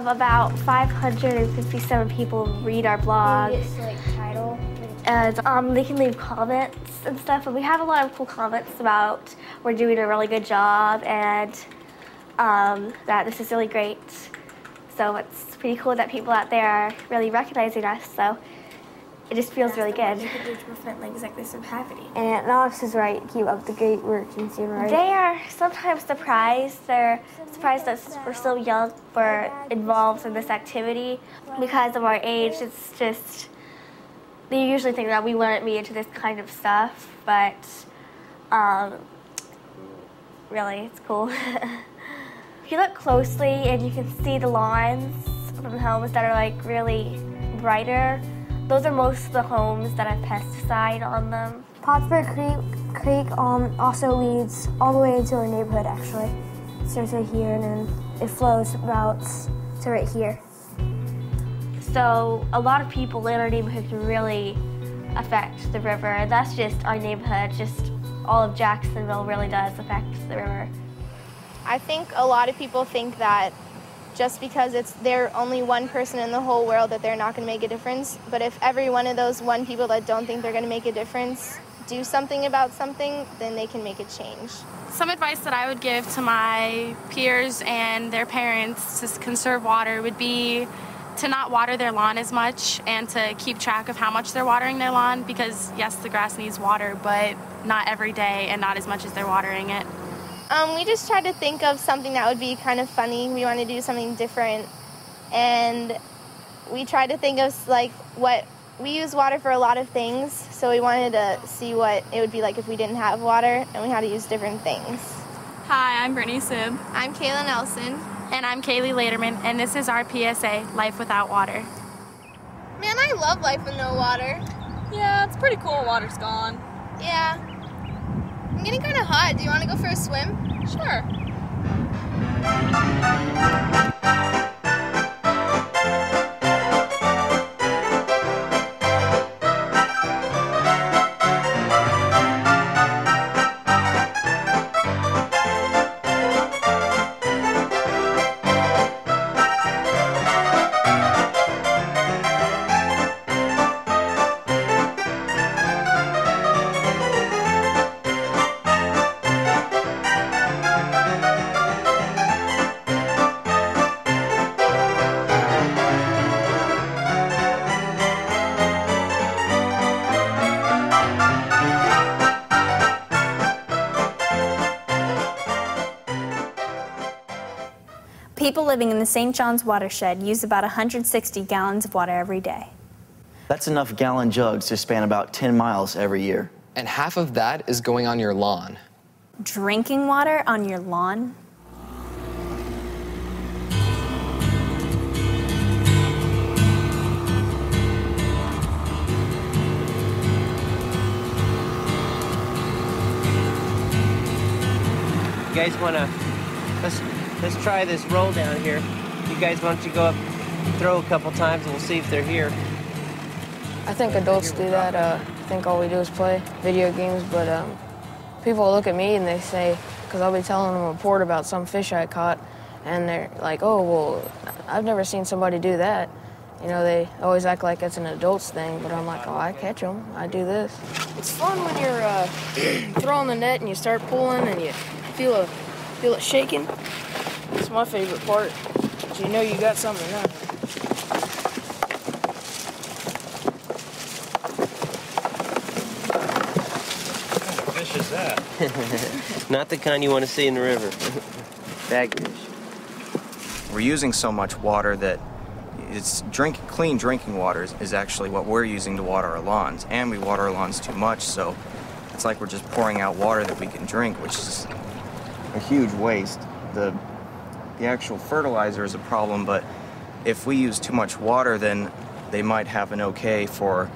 About 557 people read our blog. It's like title. And they can leave comments and stuff. And we have a lot of cool comments about we're doing a really good job and that this is really great. So it's pretty cool that people out there are really recognizing us. So it just feels really good. You could do to prevent things like this from happening. And Alex is right. Keep up the great work, Jensine, right? They are sometimes surprised. They're surprised that we're so young, we're involved in this activity. Because of our age, it's just, they usually think that we wouldn't be into this kind of stuff, but really, it's cool. If you look closely and you can see the lawns from the homes that are like really brighter, those are most of the homes that have pesticide on them. Pottsburg Creek also leads all the way into our neighborhood, actually. It starts right here and then it flows about to right here. So a lot of people in our neighborhood can really affect the river. That's just our neighborhood, just all of Jacksonville really does affect the river. I think a lot of people think that just because they're only one person in the whole world that they're not going to make a difference. But if every one of those one people that don't think they're going to make a difference do something about something, then they can make a change. Some advice that I would give to my peers and their parents to conserve water would be to not water their lawn as much and to keep track of how much they're watering their lawn, because yes, the grass needs water, but not every day and not as much as they're watering it. We just tried to think of something that would be kind of funny. We wanted to do something different, and we tried to think of like we use water for a lot of things, so we wanted to see what it would be like if we didn't have water and we had to use different things. Hi, I'm Brittany Sib. I'm Kayla Nelson. And I'm Kaylee Laterman, and this is our PSA, Life Without Water. Man, I love life with no water. Yeah, it's pretty cool when water's gone. Yeah. I'm getting kind of hot. Do you want to go for a swim? Sure. People living in the St. Johns watershed use about 160 gallons of water every day. That's enough gallon jugs to span about 10 miles every year. And half of that is going on your lawn. Drinking water on your lawn? You guys want to, let's try this roll down here. You guys, why don't you go up, throw a couple times, and we'll see if they're here. I think adults do that. I think all we do is play video games, but people look at me and they say, because I'll be telling them a report about some fish I caught, and they're like, oh, well, I've never seen somebody do that. You know, they always act like it's an adult's thing, but I'm like, oh, I catch them. I do this. It's fun when you're throwing the net and you start pulling and you feel it shaking. It's my favorite part, because you know you got something done. What kind of fish is that? Not the kind you want to see in the river. Bagfish. We're using so much water that clean drinking water is actually what we're using to water our lawns, and we water our lawns too much, so it's like we're just pouring out water that we can drink, which is a huge waste. The actual fertilizer is a problem, but if we use too much water, then they might have an okay for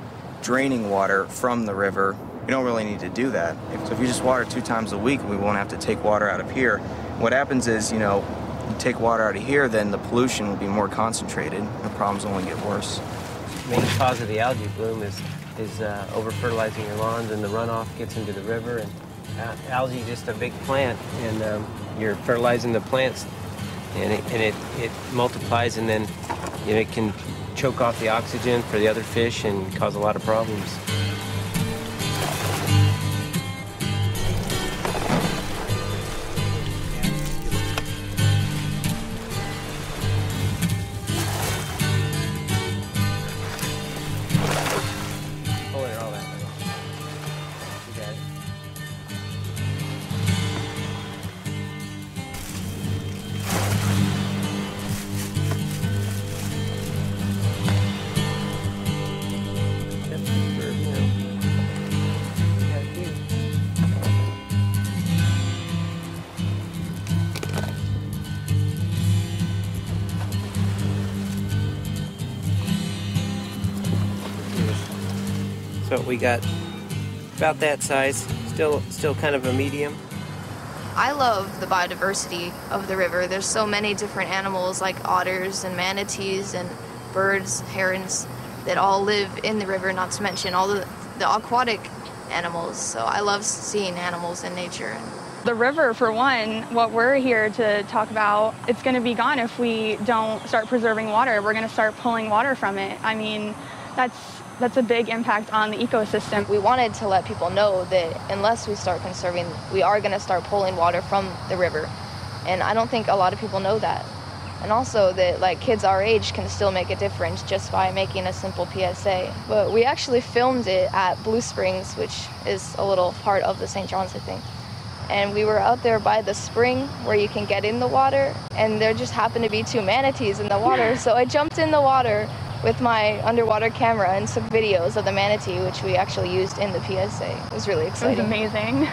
draining water from the river. We don't really need to do that. So if you just water 2 times a week, we won't have to take water out of here. What happens is, you know, you take water out of here, then the pollution will be more concentrated. The problems only get worse. The main cause of the algae bloom is over-fertilizing your lawns, and the runoff gets into the river. And algae is just a big plant, and you're fertilizing the plants, and it multiplies, and then it can choke off the oxygen for the other fish and cause a lot of problems. So we got about that size, still kind of a medium. I love the biodiversity of the river. There's so many different animals like otters and manatees and birds, herons that all live in the river, not to mention all the aquatic animals. So I love seeing animals in nature. The river, for one, what we're here to talk about, it's going to be gone if we don't start preserving water. We're going to start pulling water from it. I mean, that's a big impact on the ecosystem. We wanted to let people know that unless we start conserving, we are going to start pulling water from the river. And I don't think a lot of people know that. And also that like kids our age can still make a difference just by making a simple PSA. But we actually filmed it at Blue Springs, which is a little part of the St. John's, I think. And we were out there by the spring where you can get in the water, and there just happened to be 2 manatees in the water. So I jumped in the water with my underwater camera and took videos of the manatee, which we actually used in the PSA. It was really exciting. It was amazing.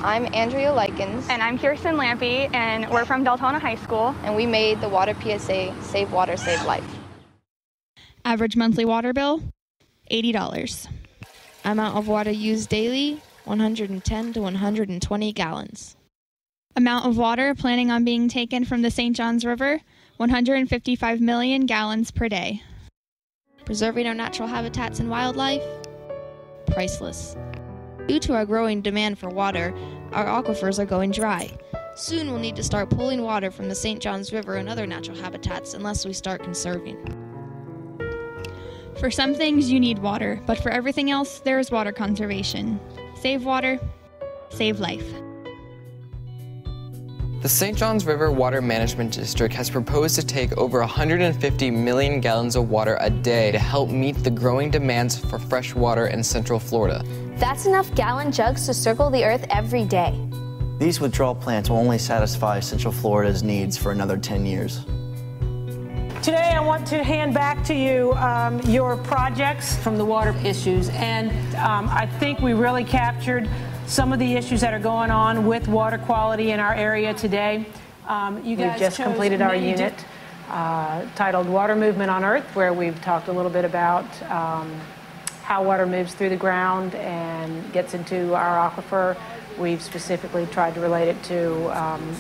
I'm Andrea Likens. And I'm Kirsten Lampy, and we're from Deltona High School. And we made the water PSA, Save Water, Save Life. Average monthly water bill, $80. Amount of water used daily, 110 to 120 gallons. Amount of water planning on being taken from the St. John's River, 155 million gallons per day. Preserving our natural habitats and wildlife, priceless. Due to our growing demand for water, our aquifers are going dry. Soon we'll need to start pulling water from the St. John's River and other natural habitats unless we start conserving. For some things you need water, but for everything else there is water conservation. Save water, save life. The St. John's River Water Management District has proposed to take over 150 million gallons of water a day to help meet the growing demands for fresh water in Central Florida. That's enough gallon jugs to circle the earth every day. These withdrawal plants will only satisfy Central Florida's needs for another 10 years. Today I want to hand back to you your projects from the water issues, and I think we really captured some of the issues that are going on with water quality in our area today. You guys We've just completed our unit titled Water Movement on Earth, where we've talked a little bit about how water moves through the ground and gets into our aquifer. We've specifically tried to relate it to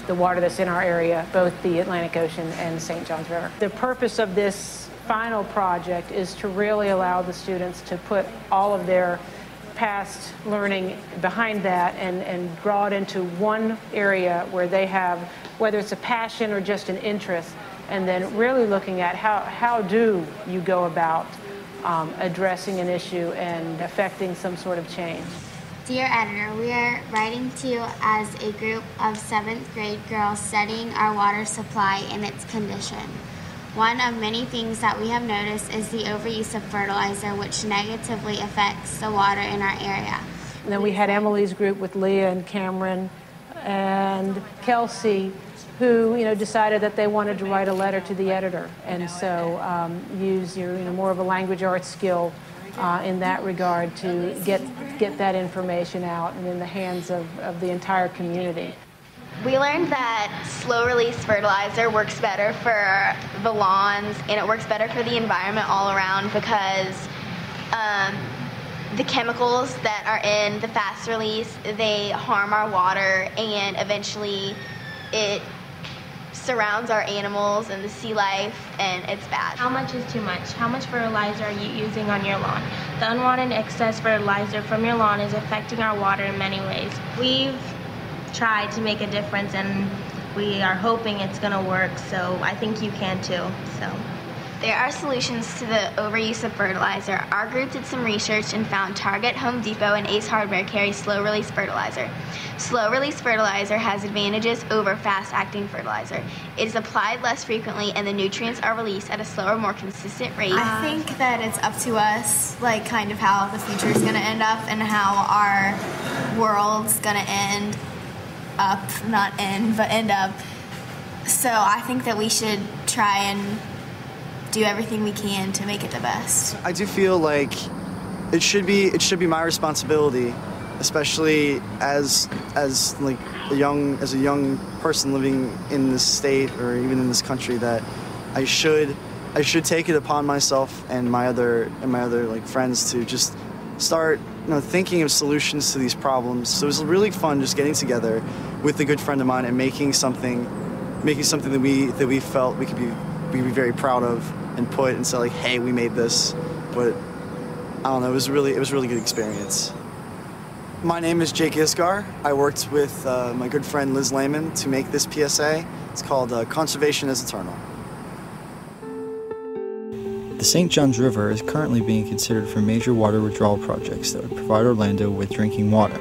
the water that's in our area, both the Atlantic Ocean and the St. John's River. The purpose of this final project is to really allow the students to put all of their past learning behind that and draw it into one area where they have, whether it's a passion or just an interest, and then really looking at how do you go about addressing an issue and affecting some sort of change. Dear editor, we are writing to you as a group of 7th grade girls studying our water supply and its condition. One of many things that we have noticed is the overuse of fertilizer, which negatively affects the water in our area. And then we had Emily's group with Leah and Cameron and Kelsey, who decided that they wanted to write a letter to the editor, and so use your more of a language arts skill in that regard to get that information out and in the hands of the entire community. We learned that slow-release fertilizer works better for the lawns, and it works better for the environment all around because the chemicals that are in the fast release, they harm our water, and eventually it surrounds our animals and the sea life, and it's bad. How much is too much? How much fertilizer are you using on your lawn? The unwanted excess fertilizer from your lawn is affecting our water in many ways. We've tried to make a difference, and we are hoping it's going to work, so I think you can too. There are solutions to the overuse of fertilizer. Our group did some research and found Target, Home Depot, and Ace Hardware carry slow-release fertilizer. Slow-release fertilizer has advantages over fast-acting fertilizer. It is applied less frequently, and the nutrients are released at a slower, more consistent rate. I think that it's up to us, kind of how the future is going to end up and how our world's going to end up, not end, but end up. So I think that we should try and do everything we can to make it the best. I do feel like it should be my responsibility, especially as a young person living in this state or even in this country, that I should take it upon myself and my other friends to just start thinking of solutions to these problems. So it was really fun just getting together with a good friend of mine and making something that we felt we could be very proud of and put and say hey, we made this. But I don't know, it was a really good experience. My name is Jake Isgar. I worked with my good friend Liz Lehman to make this PSA. It's called Conservation is Eternal. The St. Johns River is currently being considered for major water withdrawal projects that would provide Orlando with drinking water.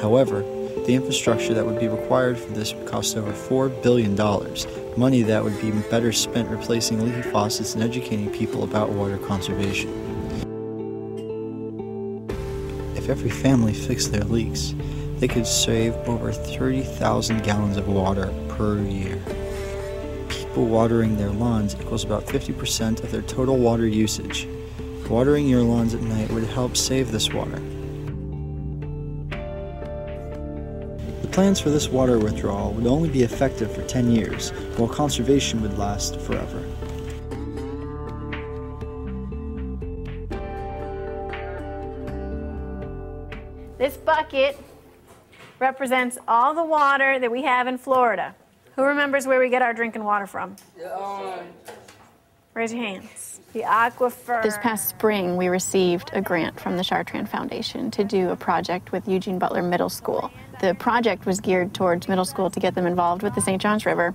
However, the infrastructure that would be required for this would cost over $4 billion, money that would be better spent replacing leaky faucets and educating people about water conservation. If every family fixed their leaks, they could save over 30,000 gallons of water per year. People watering their lawns equals about 50% of their total water usage. Watering your lawns at night would help save this water. The plans for this water withdrawal would only be effective for 10 years, while conservation would last forever. This bucket represents all the water that we have in Florida. Who remembers where we get our drinking water from? Raise your hands. The aquifer. This past spring, we received a grant from the Chartrand Foundation to do a project with Eugene Butler Middle School. The project was geared towards middle school to get them involved with the St. Johns River,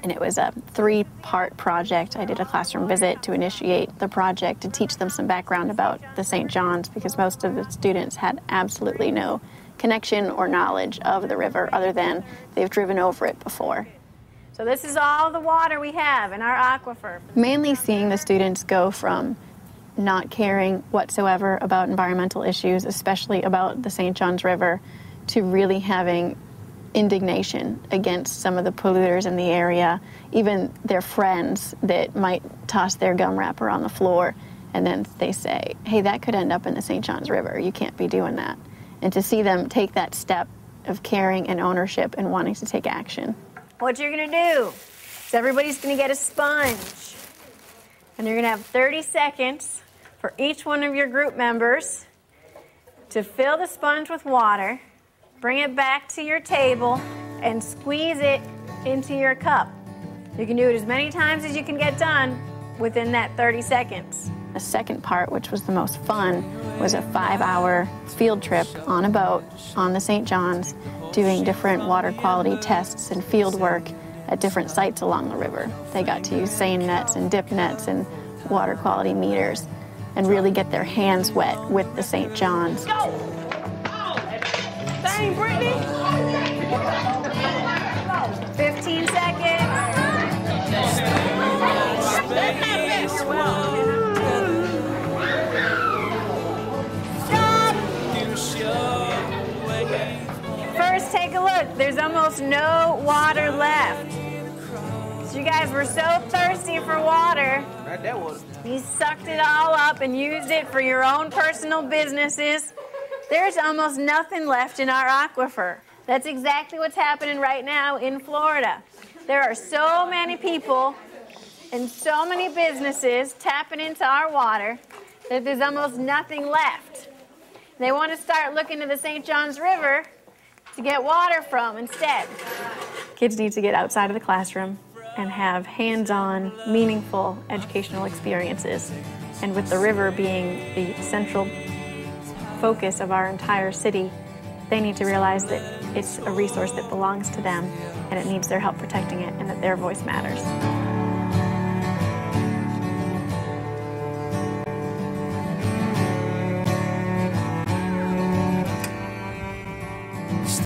and it was a 3-part project. I did a classroom visit to initiate the project to teach them some background about the St. Johns, because most of the students had absolutely no connection or knowledge of the river other than they've driven over it before. So this is all the water we have in our aquifer. Mainly seeing the students go from not caring whatsoever about environmental issues, especially about the St. Johns River, to really having indignation against some of the polluters in the area, even their friends that might toss their gum wrapper on the floor, and then they say, hey, that could end up in the St. Johns River. You can't be doing that. And to see them take that step of caring and ownership and wanting to take action. What you're going to do is everybody's going to get a sponge. And you're going to have 30 seconds for each one of your group members to fill the sponge with water, bring it back to your table, and squeeze it into your cup. You can do it as many times as you can get done within that 30 seconds. The second part, which was the most fun, was a 5-hour field trip on a boat on the St. Johns, doing different water quality tests and field work at different sites along the river. They got to use seine nets and dip nets and water quality meters and really get their hands wet with the St. Johns. Go! Dang, Brittany! 15 seconds. First, take a look. There's almost no water left. So you guys were so thirsty for water. You sucked it all up and used it for your own personal businesses. There's almost nothing left in our aquifer. That's exactly what's happening right now in Florida. There are so many people and so many businesses tapping into our water that there's almost nothing left. They want to start looking to the St. Johns River to get water from instead. Kids need to get outside of the classroom and have hands-on, meaningful educational experiences. And with the river being the central focus of our entire city, they need to realize that it's a resource that belongs to them and it needs their help protecting it and that their voice matters.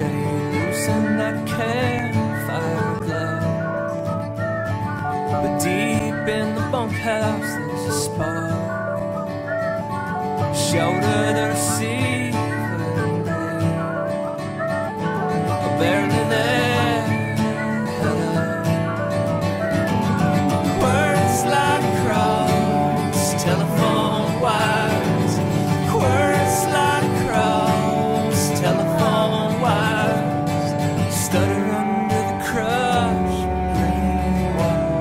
Losing that campfire glow, but deep in the bunkhouse there's a spark. Shoulder the receiver and break, barely there. Words like cross telephone wires. Words like cross telephone wires. Stutter under the crush rain water.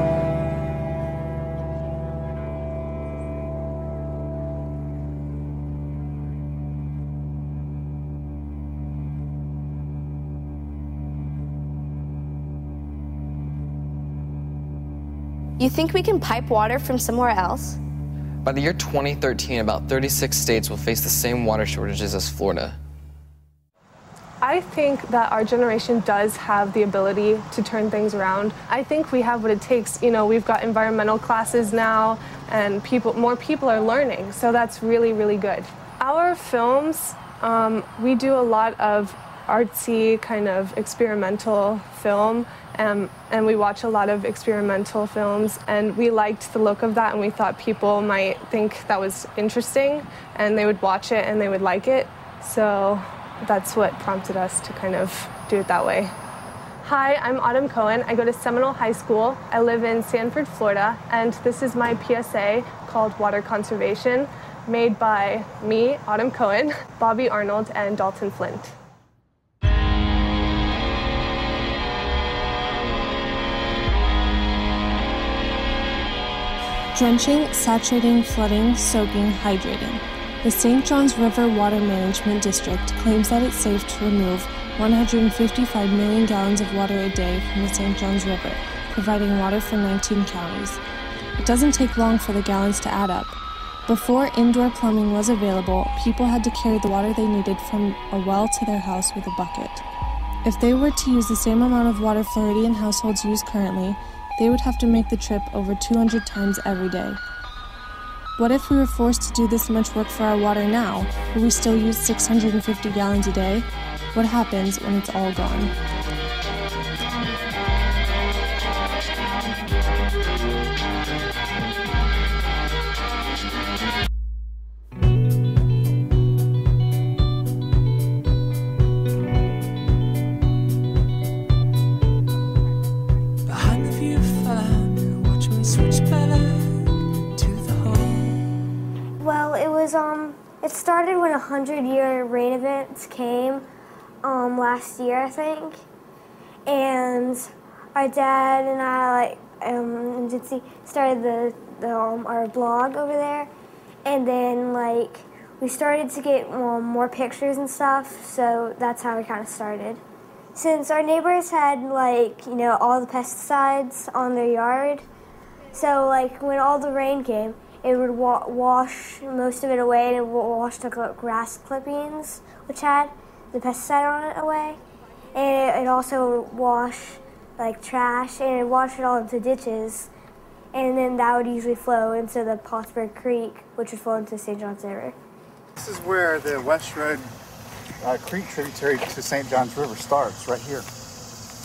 You think we can pipe water from somewhere else? By the year 2013, about 36 states will face the same water shortages as Florida. I think that our generation does have the ability to turn things around. I think we have what it takes. You know, we've got environmental classes now, and more people are learning, so that's really, really good. Our films, we do a lot of artsy kind of experimental film, and we watch a lot of experimental films, and we liked the look of that, and we thought people might think that was interesting, and they would watch it and they would like it. So that's what prompted us to kind of do it that way. Hi, I'm Autumn Cohen. I go to Seminole High School. I live in Sanford, Florida, and this is my PSA called Water Conservation, made by me, Autumn Cohen, Bobby Arnold, and Dalton Flint. Drenching, saturating, flooding, soaking, hydrating. The St. Johns River Water Management District claims that it's safe to remove 155 million gallons of water a day from the St. Johns River, providing water for 19 counties. It doesn't take long for the gallons to add up. Before indoor plumbing was available, people had to carry the water they needed from a well to their house with a bucket. If they were to use the same amount of water Floridian households use currently, they would have to make the trip over 200 times every day. What if we were forced to do this much work for our water now? Will we still use 650 gallons a day? What happens when it's all gone? It started when 100-year rain events came last year, I think, and our dad and I and Jitsi started our blog over there, and then we started to get more pictures and stuff, so that's how we kind of started. Since our neighbors had all the pesticides on their yard, so when all the rain came, it would wash most of it away, and it would wash the grass clippings, which had the pesticide on it, away. And it also would wash like trash, and it would wash it all into ditches. And then that would usually flow into the Pottsburg Creek, which would flow into St. Johns River. This is where the West Road Creek tributary to St. Johns River starts, right here.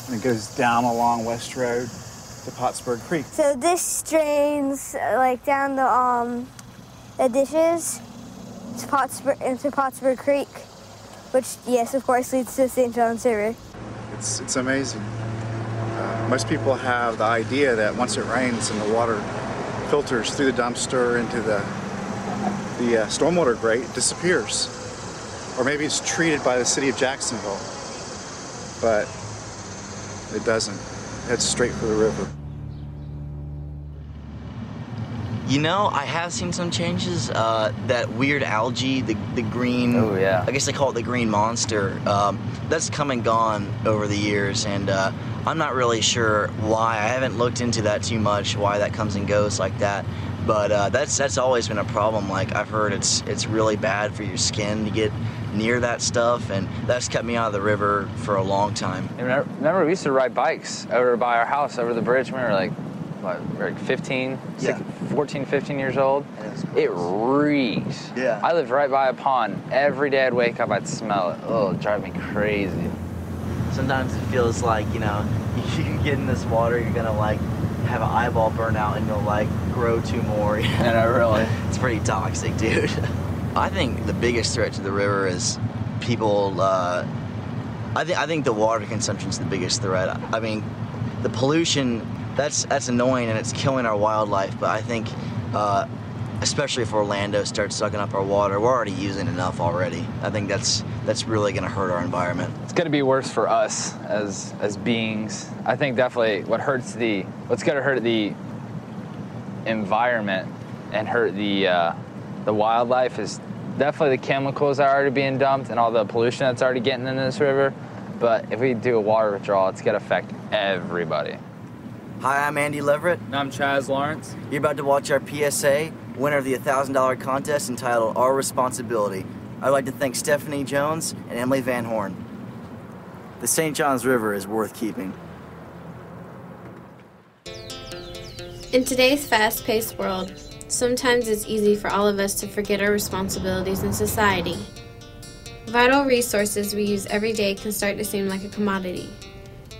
And it goes down along West Road to Pottsburg Creek. So this drains like down the ditches into Pottsburg Creek, which, yes, of course, leads to St. Johns River. It's amazing. Most people have the idea that once it rains and the water filters through the dumpster into the stormwater grate, it disappears. Or maybe it's treated by the city of Jacksonville, but it doesn't. It heads straight for the river. You know, I have seen some changes. That weird algae, the green, oh yeah, I guess they call it the green monster, that's come and gone over the years, and I'm not really sure why. I haven't looked into that too much, why that comes and goes like that. But that's always been a problem. Like, I've heard it's really bad for your skin to get near that stuff, and that's kept me out of the river for a long time. Remember we used to ride bikes over by our house over the bridge when we were like, what, like 15, Yeah. 14, 15 years old? It reeks. Yeah. I lived right by a pond. Every day I'd wake up, I'd smell it. Oh, it'd drive me crazy. Sometimes it feels like, you know, you get in this water, you're gonna like have an eyeball burn out and you'll like grow two more. And I really, it's pretty toxic, dude. I think the biggest threat to the river is people, I think the water consumption is the biggest threat. I mean, the pollution, that's annoying and it's killing our wildlife, but I think, especially if Orlando starts sucking up our water, we're already using enough already. I think that's really gonna hurt our environment. it's gonna be worse for us as beings. I think definitely what's gonna hurt the environment and hurt the wildlife is definitely the chemicals that are already being dumped and all the pollution that's already getting in this river. But if we do a water withdrawal, it's gonna affect everybody. Hi, I'm Andy Leverett. And I'm Chaz Lawrence. You're about to watch our PSA, winner of the $1,000 contest entitled Our Responsibility. I'd like to thank Stephanie Jones and Emily Van Horn. The St. Johns River is worth keeping. In today's fast-paced world, sometimes it's easy for all of us to forget our responsibilities in society. Vital resources we use every day can start to seem like a commodity.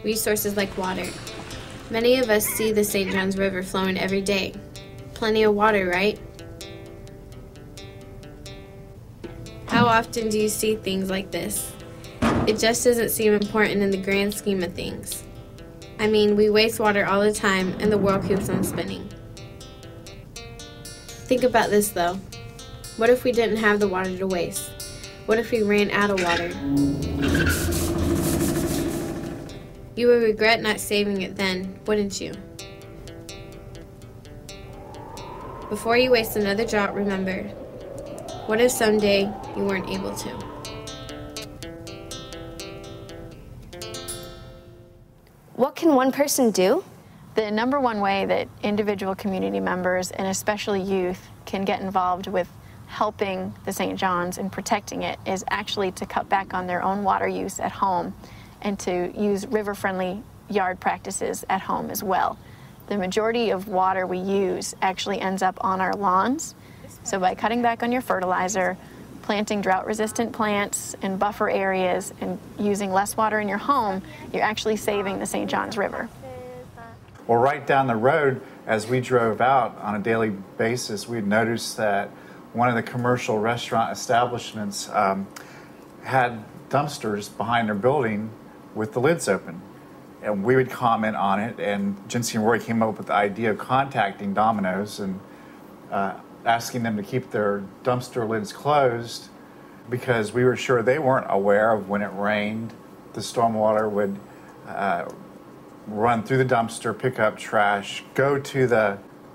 Resources like water. Many of us see the St. Johns River flowing every day. Plenty of water, right? How often do you see things like this? It just doesn't seem important in the grand scheme of things. I mean, we waste water all the time and the world keeps on spinning. Think about this though. What if we didn't have the water to waste? What if we ran out of water? You would regret not saving it then, wouldn't you? Before you waste another drop, remember, what if someday you weren't able to? What can one person do? The number one way that individual community members, and especially youth, can get involved with helping the St. Johns and protecting it is actually to cut back on their own water use at home and to use river-friendly yard practices at home as well. The majority of water we use actually ends up on our lawns. So by cutting back on your fertilizer, planting drought-resistant plants in buffer areas, and using less water in your home, you're actually saving the St. Johns River. Well, right down the road, as we drove out on a daily basis, we noticed that one of the commercial restaurant establishments had dumpsters behind their building with the lids open. And we would comment on it, and Jincy and Roy came up with the idea of contacting Domino's and asking them to keep their dumpster lids closed because we were sure they weren't aware of when it rained, the stormwater would run through the dumpster, pick up trash, go to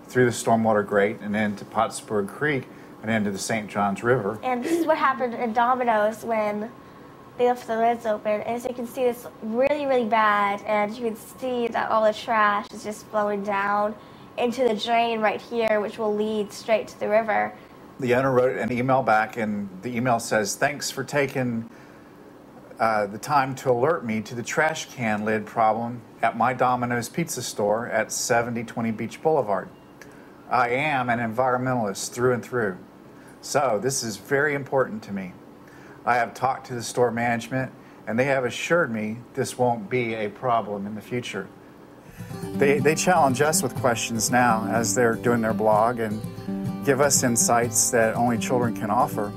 through the stormwater grate and into Pottsburg Creek and into the St. Johns River. And this is what happened in Domino's when they left the lids open. And as you can see, it's really, really bad. And you can see that all the trash is just flowing down into the drain right here, which will lead straight to the river. The owner wrote an email back, and the email says, "Thanks for taking the time to alert me to the trash can lid problem at my Domino's pizza store at 7020 Beach Boulevard. I am an environmentalist through and through, so this is very important to me. I have talked to the store management, and they have assured me this won't be a problem in the future." They challenge us with questions now as they're doing their blog and give us insights that only children can offer.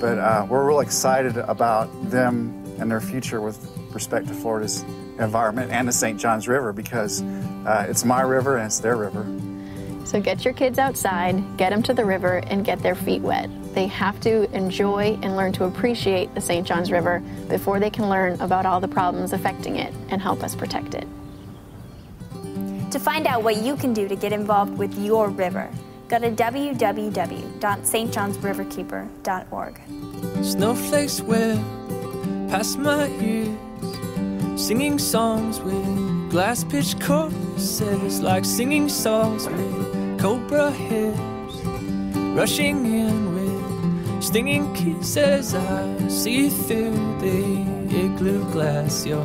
But we're real excited about them and their future with respect to Florida's environment and the St. Johns River, because it's my river and it's their river. So get your kids outside, get them to the river, and get their feet wet. They have to enjoy and learn to appreciate the St. Johns River before they can learn about all the problems affecting it and help us protect it. To find out what you can do to get involved with your river, go to www.stjohnsriverkeeper.org. Snowflakes whip past my ears, singing songs with glass pitch choruses, like singing songs with cobra hips, rushing in with stinging kisses. I see through the igloo glass, your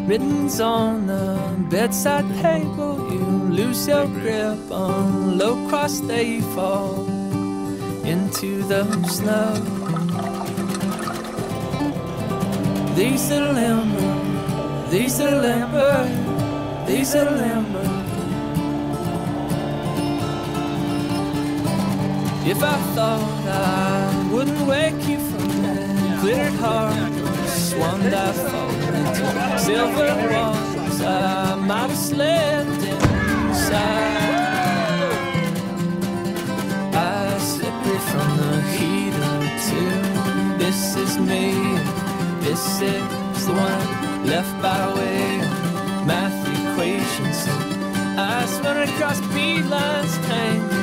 mittens on the bedside table. You lose your grip on low cross, they fall into the snow. These are limber, these are limber, these are limber. If I thought I wouldn't wake you from that glittered heart, swan that fall into silver walls, I might have slept inside. I slippery from the heater too. This is me, this is the one left by way of math equations. Eyes running across beelines, tangled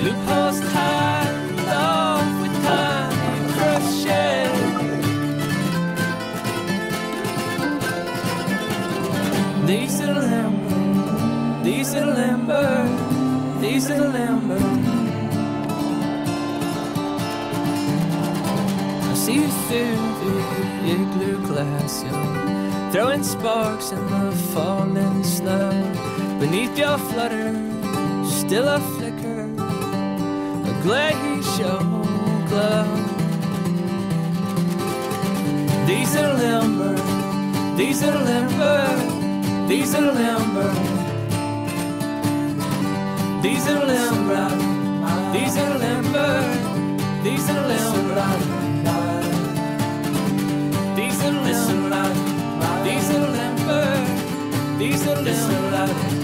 loopholes tied off with tiny crochet. These are limber, these are limber, these are limber. I see you through the igloo glass, you're throwing sparks in the falling snow. Beneath your flutter, still a flicker, a glacial glow. These are limber, these are limber, these are limber. These are limber, these are limber, these are limber. These are limber, these are limber, these are limber.